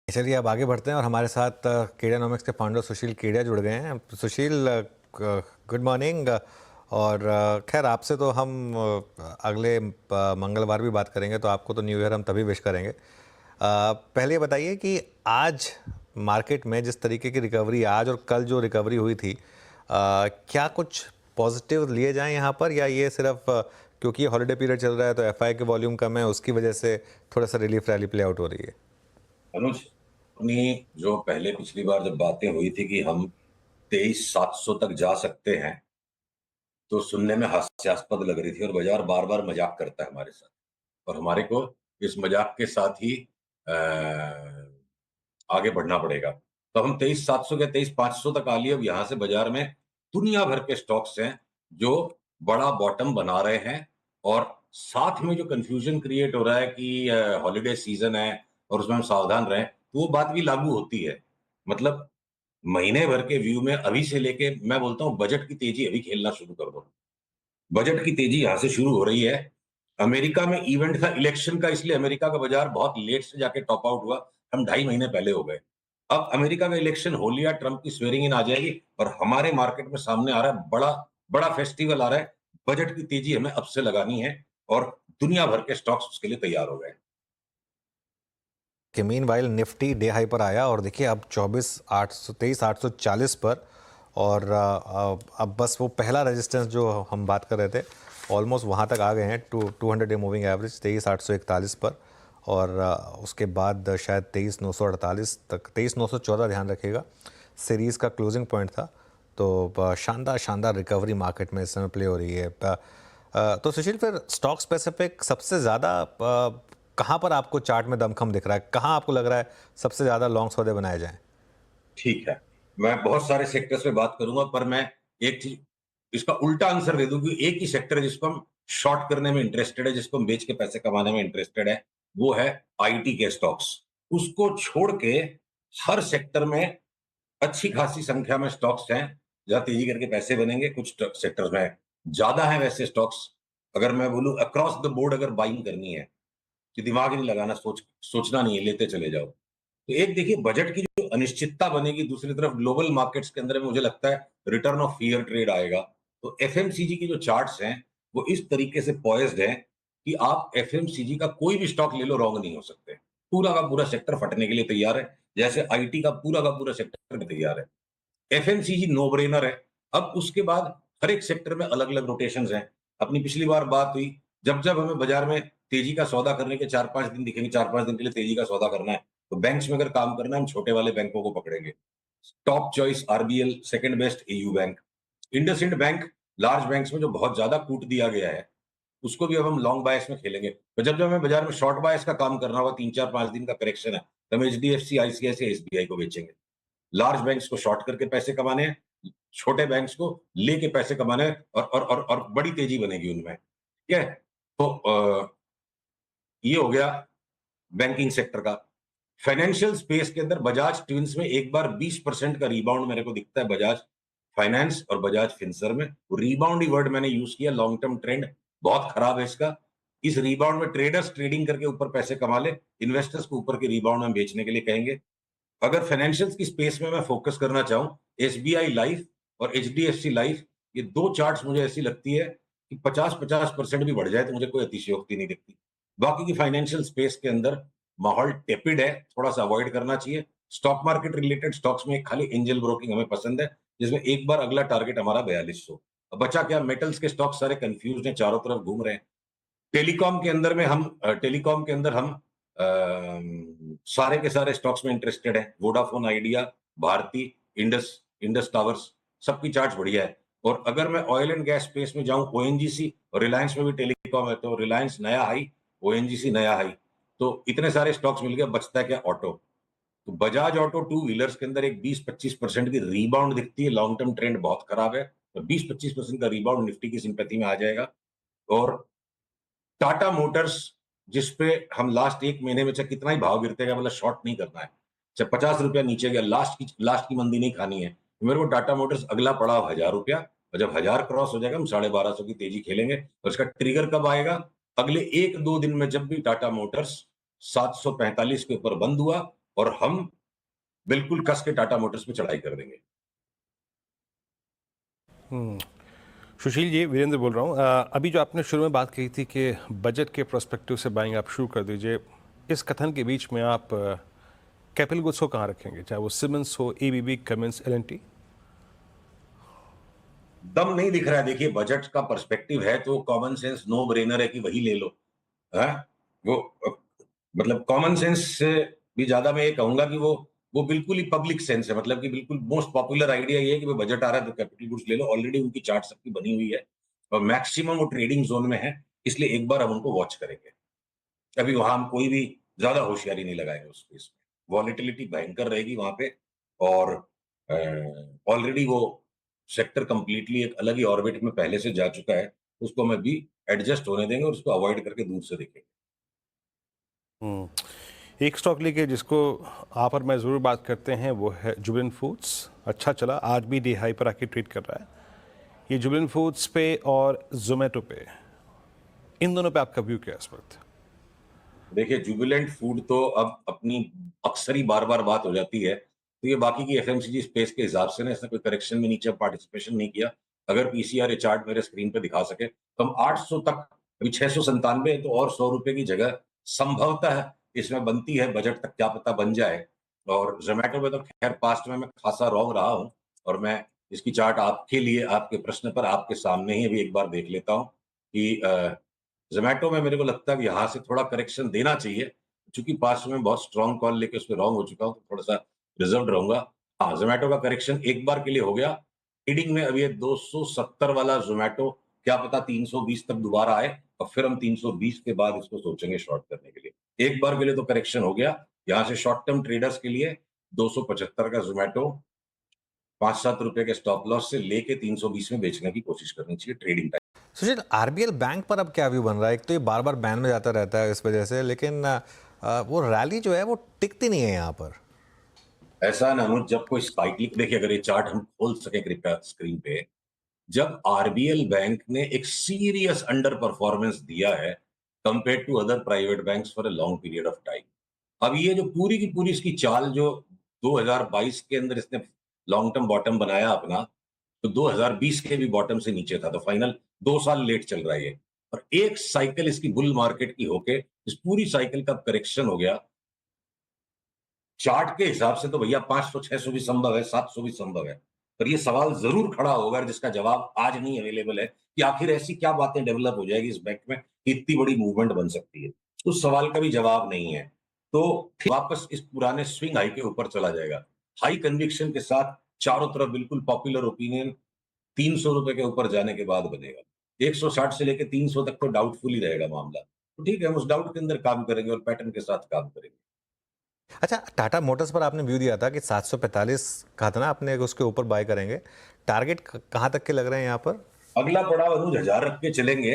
चलिए अब आगे बढ़ते हैं और हमारे साथ केडियानॉमिक्स के फाउंडर सुशील केडिया जुड़ गए हैं। सुशील, गुड मॉर्निंग। और खैर आपसे तो हम अगले मंगलवार भी बात करेंगे, तो आपको तो न्यू ईयर हम तभी विश करेंगे। पहले ये बताइए कि आज मार्केट में जिस तरीके की रिकवरी आज और कल जो रिकवरी हुई थी, क्या कुछ पॉजिटिव लिए जाएं यहाँ पर, या ये सिर्फ क्योंकि हॉलीडे पीरियड चल रहा है तो एफआई के वॉल्यूम कम है, उसकी वजह से थोड़ा सा रिलीफ रैली प्ले आउट हो रही है? अनुज, अपनी जो पहले पिछली बार जब बातें हुई थी कि हम 23,700 तक जा सकते हैं, तो सुनने में हास्यास्पद लग रही थी और बाजार बार बार मजाक करता है हमारे साथ, और हमारे को इस मजाक के साथ ही आगे बढ़ना पड़ेगा। तो हम 23,700 के 23,500 तक आ लिए। अब यहां से बाजार में दुनिया भर के स्टॉक्स हैं जो बड़ा बॉटम बना रहे हैं, और साथ में जो कंफ्यूजन क्रिएट हो रहा है कि हॉलीडे सीजन है और उसमें हम सावधान रहें, तो वो बात भी लागू होती है। मतलब महीने भर के व्यू में अभी से लेके मैं बोलता हूं बजट की तेजी अभी खेलना शुरू कर दो। बजट की तेजी यहां से शुरू हो रही है। अमेरिका में इवेंट था इलेक्शन का, इसलिए अमेरिका का बाजार बहुत लेट से जाके टॉप आउट हुआ। हम 2.5 महीने पहले हो गए। अब अमेरिका का इलेक्शन हो लिया, ट्रंप की स्वेरिंग इन आ जाएगी, और हमारे मार्केट में सामने आ रहा है बड़ा बड़ा फेस्टिवल आ रहा है। बजट की तेजी हमें अब से लगानी है, और दुनिया भर के स्टॉक्स उसके लिए तैयार हो गए। कि mean while Nifty day high पर आया और देखिए अब 23,840 पर, और अब बस वो पहला रेजिस्टेंस जो हम बात कर रहे थे ऑलमोस्ट वहाँ तक आ गए हैं, 200 डे मूविंग एवरेज 23,841 पर। और उसके बाद शायद 23,948 तक, 23,914 ध्यान रखिएगा, सीरीज़ का क्लोजिंग पॉइंट था। तो शानदार शानदार रिकवरी मार्केट में इस समय प्ले हो रही है। तो सुशील, फिर स्टॉक स्पेसिफिक सबसे ज़्यादा कहाँ पर आपको चार्ट में दमखम दिख रहा है? कहाँ आपको लग रहा है सबसे ज़्यादा लॉन्ग सौदे बनाए जाएं? ठीक है, मैं बहुत सारे सेक्टर्स पे बात करूंगा, पर मैं एक चीज इसका उल्टा आंसर दे दूं कि एक ही सेक्टर है जिसको हम शॉर्ट करने में इंटरेस्टेड है, जिसको हम बेच के पैसे कमाने में इंटरेस्टेड है, वो है आईटी के स्टॉक्स। उसको छोड़ के हर सेक्टर में अच्छी खासी संख्या में स्टॉक्स हैं जहां तेजी करके पैसे बनेंगे। कुछ सेक्टर्स में ज्यादा है वैसे स्टॉक्स। अगर मैं बोलूं अक्रॉस द बोर्ड अगर बाइंग करनी है, कि दिमाग ही नहीं लगाना, सोचना नहीं है, लेते चले जाओ। तो एक देखिए बजट की जो अनिश्चितता बनेगी, दूसरी तरफ ग्लोबल मार्केट्स के अंदर में मुझे लगता है रिटर्न ऑफ फियर ट्रेड आएगा। तो एफएमसीजी की जो चार्ट्स हैं वो इस तरीके से पॉइज्ड हैं कि आप एफएमसीजी का कोई भी स्टॉक ले लो, रॉन्ग नहीं हो सकते। पूरा का पूरा सेक्टर फटने के लिए तैयार है, जैसे आईटी का पूरा सेक्टर तैयार है। एफएमसीजी नो ब्रेनर है। अब उसके बाद हर एक सेक्टर में अलग अलग रोटेशंस हैं। अपनी पिछली बार बात हुई, जब जब हमें बाजार में तेजी का सौदा करने के 4-5 दिन दिखेंगे, 4-5 दिन के लिए तेजी का सौदा करना है, तो बैंक्स में अगर काम करना है हम छोटे वाले बैंकों को पकड़ेंगे। Top choice RBL, second best AU bank, IndusInd bank. Large banks में जो बहुत ज्यादा कूट दिया गया है, उसको भी अब हम लॉन्ग बायस में खेलेंगे। तो जब जब हमें बाजार में शॉर्ट बायस का काम करना होगा, 3-4-5 दिन का करेक्शन है, तो हम एचडीएफसी, आईसीआईसीआई, एसबीआई को बेचेंगे। लार्ज बैंक्स को शॉर्ट करके पैसे कमाने हैं, छोटे बैंक्स को लेके पैसे कमाने हैं, और बड़ी तेजी बनेगी उनमें। ठीक है। तो ये हो गया बैंकिंग सेक्टर का। फाइनेंशियल स्पेस के अंदर बजाज ट्विंस में एक बार 20% का रिबाउंड मेरे को दिखता है, बजाज फाइनेंस और बजाज फिंसर में। रिबाउंड ही वर्ड मैंने यूज किया, लॉन्ग टर्म ट्रेंड बहुत खराब है इसका। इस रिबाउंड में ट्रेडर्स ट्रेडिंग करके ऊपर पैसे कमा ले, इन्वेस्टर्स को ऊपर के रिबाउंड में बेचने के लिए कहेंगे। अगर फाइनेंशियल की स्पेस में मैं फोकस करना चाहूं, एसबीआई लाइफ और एचडीएफसी लाइफ, ये दो चार्ट्स मुझे ऐसी लगती है कि 50-50% भी बढ़ जाए तो मुझे कोई अतिशयोक्ति नहीं दिखती। बाकी की फाइनेंशियल स्पेस के अंदर माहौल टेपिड है, थोड़ा सा अवॉइड करना चाहिए। स्टॉक मार्केट रिलेटेड स्टॉक्स में खाली एंजल ब्रोकिंग हमें पसंद है, जिसमें एक बार अगला टारगेट हमारा 4200। अब बचा क्या, मेटल्स के स्टॉक सारे कंफ्यूज हैं, चारों तरफ घूम रहे हैं। टेलीकॉम के अंदर हम सारे के सारे स्टॉक्स में इंटरेस्टेड है। Vodafone Idea, Bharti, Indus Indus towers, सबकी चार्ट बढ़िया है। और अगर मैं ऑयल एंड गैस स्पेस में जाऊं, ओएनजीसी और रिलायंस में भी टेलीकॉम है, तो रिलायंस नया हाई, ओएनजीसी नया हाई। तो इतने सारे स्टॉक्स मिल गए, बचता है क्या, ऑटो। तो बजाज ऑटो टू व्हीलर्स के अंदर एक 20-25% की रीबाउंड दिखती है। लॉन्ग टर्म ट्रेंड बहुत खराब है, तो 20-25% का रीबाउंड निफ्टी की सिंपैथी में आ जाएगा। और टाटा मोटर्स, जिसपे हम लास्ट 1 महीने में चाहे कितना ही भाव गिरते गया, मतलब शॉर्ट नहीं करना है। चाहे 50 रुपया नीचे गया, लास्ट की मंदी नहीं खानी है। तो मेरे को टाटा मोटर्स अगला पड़ा 1,000 रुपया, और जब 1,000 क्रॉस हो जाएगा हम 1250 की तेजी खेलेंगे। और इसका ट्रिगर कब आएगा, अगले 1-2 दिन में, जब भी टाटा मोटर्स 745 के ऊपर बंद हुआ और हम बिल्कुल कस के टाटा मोटर्स पे चढ़ाई कर देंगे। सुशील जी, वीरेंद्र बोल रहा हूँ। अभी जो आपने शुरू में बात कही थी कि बजट के पर्सपेक्टिव से बाइंग आप शुरू कर दीजिए, इस कथन के बीच में आप कैपिटल गुड्स को कहाँ रखेंगे, चाहे वो सिमेंस हो, एबीबी, कमिंस, एलएनटी? दम नहीं दिख रहा है। देखिए, बजट का पर्सपेक्टिव है तो कॉमन सेंस नो ब्रेनर है कि वही ले लो। है वो मतलब कॉमन सेंस से भी ज्यादा मैं ये कहूंगा कि वो बिल्कुल ही पब्लिक सेंस है। मतलब कि बिल्कुल मोस्ट पॉपुलर आइडिया ये है कि भाई बजट आ रहा है तो कैपिटल गुड्स ले लो। ऑलरेडी उनकी चार्ट सबकी बनी हुई है और मैक्सिमम वो ट्रेडिंग जोन में है, इसलिए एक बार हम उनको वॉच करेंगे। अभी वहां हम कोई भी ज्यादा होशियारी नहीं लगाएंगे उस स्पेस में। वॉलेटिलिटी भयंकर रहेगी वहां पे और ऑलरेडी वो सेक्टर कंप्लीटली एक अलग ही ऑर्बिट में पहले से जा चुका है। उसको मैं भी एडजस्ट होने देंगे और उसको अवॉइड करके दूर से देखेंगे। एक स्टॉक लेके जिसको आप और मैं ज़रूर बात करते हैं वो है जुबिलेंट फूड्स। अच्छा चला, आज भी डी हाई पर आके ट्रेड कर रहा है। ये जुबिलेंट फूड्स पे और जोमेटो पे, इन दोनों पे आपका व्यू क्या है इस वक्त? देखिए, जुबिलेंट फूड तो अब अपनी अक्सर ही बार-बार बात हो जाती है। तो ये बाकी की एफएमसीजी स्पेस के हिसाब से ना इसने कोई करेक्शन में नीचे पार्टिसिपेशन नहीं किया। अगर पीसीआर ये चार्ट मेरे स्क्रीन पे दिखा सके तो हम 800 तक, अभी 697 है तो और ₹100 की जगह संभवतः इसमें बनती है। बजट तक क्या पता बन जाए। और ज़ोमैटो में तो खैर पास्ट में मैं खासा रॉन्ग रहा हूँ और मैं इसकी चार्ट आपके लिए, आपके प्रश्न पर आपके सामने ही अभी एक बार देख लेता हूँ कि ज़ोमैटो में मेरे को लगता है कि यहाँ से थोड़ा करेक्शन देना चाहिए। चूँकि पास्ट में बहुत स्ट्रॉन्ग कॉल लेके उसपे रॉन्ग हो चुका हूँ, तो थोड़ा-सा रिज़र्व्ड रहूँगा। हाँ, ज़ोमैटो का करेक्शन एक बार के लिए हो गया। ट्रेडिंग में अभी ये 270 वाला ज़ोमैटो क्या पता 320 तक दोबारा आए और फिर हम 320 के बाद इसको सोचेंगे शॉर्ट करने के लिए। एक बार के लिए तो करेक्शन हो गया। यहाँ से शॉर्ट टर्म ट्रेडर्स के लिए 275 का ज़ोमैटो, ₹5-7 के स्टॉप लॉस से लेके 320 में बेचने की कोशिश करनी चाहिए ट्रेडिंग टाइम। सुशील, आरबीएल बैंक पर अब क्या व्यू बन रहा है? एक तो ये बार बार बैन में जाता रहता है इस वजह से, लेकिन वो रैली जो है वो टिकती नहीं है यहाँ पर। ऐसा ना अनुज, जब कोई साइक्लिक, देखिए अगर ये चार्ट हम खोल सके कृपया स्क्रीन पे, जब आरबीएल बैंक ने एक सीरियस अंडर परफॉर्मेंस दिया है compare to other private banks for a long period of time. अब ये जो पूरी की पूरी इसकी चाल जो 2022 के अंदर इसने लॉन्ग टर्म बॉटम बनाया अपना, तो 2020 के भी बॉटम से नीचे था, तो फाइनल 2 साल लेट चल रहा है ये। और एक साइकिल इसकी बुल मार्केट की होके इस पूरी साइकिल का करेक्शन हो गया। चार्ट के हिसाब से तो भैया 500 600 भी संभव है, 700 भी संभव है। पर ये सवाल जरूर खड़ा होगा जिसका जवाब आज नहीं अवेलेबल है कि आखिर ऐसी क्या बातें डेवलप हो जाएगी इस बैंक में कि इतनी बड़ी मूवमेंट बन सकती है। उस सवाल का भी जवाब नहीं है। तो फिर वापस इस पुराने स्विंग हाई के ऊपर चला जाएगा। हाई कन्विक्शन के साथ चारों तरफ बिल्कुल पॉपुलर ओपिनियन ₹300 के ऊपर जाने के बाद बनेगा। 160 से लेके 300 तक तो डाउटफुल ही रहेगा मामला। तो ठीक है, हम उस डाउट के अंदर काम करेंगे और पैटर्न के साथ काम करेंगे। अच्छा, टाटा मोटर्स पर आपने व्यू दिया था कि 745 कहा था ना आपने, उसके ऊपर बाय करेंगे। टारगेट कहाँ तक के लग रहे हैं यहाँ पर? अगला पड़ाव अनुज 1000 रख के चलेंगे,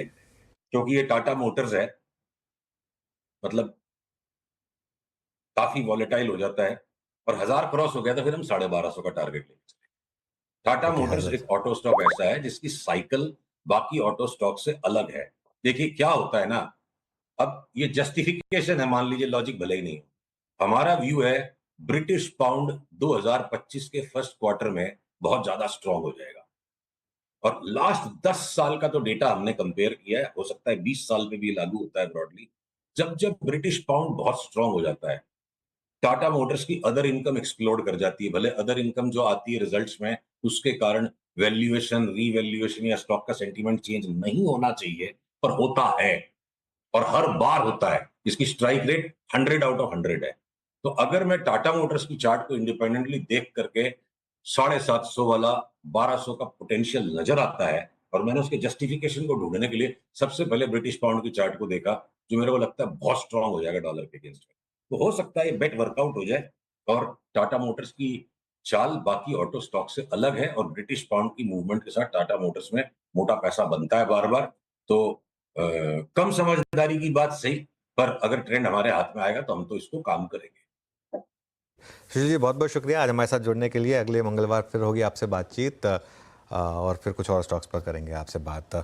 क्योंकि ये टाटा मोटर्स है। मतलब काफी वॉलेटाइल हो जाता है और 1000 क्रॉस हो गया तो फिर हम 1250 का टारगेट लेके चलेंगे। Tata okay, Motors 1000। एक ऑटो स्टॉक ऐसा है जिसकी साइकिल बाकी ऑटो स्टॉक से अलग है। देखिए क्या होता है ना, अब ये जस्टिफिकेशन है, मान लीजिए लॉजिक भले ही नहीं हो। हमारा व्यू है ब्रिटिश पाउंड 2025 के फर्स्ट क्वार्टर में बहुत ज्यादा स्ट्रांग हो जाएगा। और लास्ट 10 साल का तो डेटा हमने कंपेयर किया है, हो सकता है 20 साल पे भी लागू होता है ब्रॉडली। जब जब ब्रिटिश पाउंड बहुत स्ट्रांग हो जाता है, टाटा मोटर्स की अदर इनकम एक्सप्लोड कर जाती है। भले अदर इनकम जो आती है रिजल्ट्स में, उसके कारण वैल्यूएशन, रीवैल्यूएशन या स्टॉक का सेंटीमेंट चेंज नहीं होना चाहिए, पर होता है और हर बार होता है। इसकी स्ट्राइक रेट 100 आउट ऑफ 100 है। तो अगर मैं टाटा मोटर्स की चार्ट को इंडिपेंडेंटली देख करके 750 वाला 1200 का पोटेंशियल नजर आता है और मैंने उसके जस्टिफिकेशन को ढूंढने के लिए सबसे पहले ब्रिटिश पाउंड की चार्ट को देखा, जो मेरे को लगता है बहुत स्ट्रांग हो जाएगा डॉलर के अगेंस्ट में। तो हो सकता है ये बेट वर्कआउट हो जाए और टाटा मोटर्स की चाल बाकी ऑटो स्टॉक से अलग है और ब्रिटिश पाउंड की मूवमेंट के साथ टाटा मोटर्स में मोटा पैसा बनता है बार बार। तो कम समझदारी की बात सही, पर अगर ट्रेंड हमारे हाथ में आएगा तो हम तो इसको काम करेंगे। सुशील जी, बहुत बहुत शुक्रिया आज हमारे साथ जुड़ने के लिए। अगले मंगलवार फिर होगी आपसे बातचीत, और फिर कुछ और स्टॉक्स पर करेंगे आपसे बात।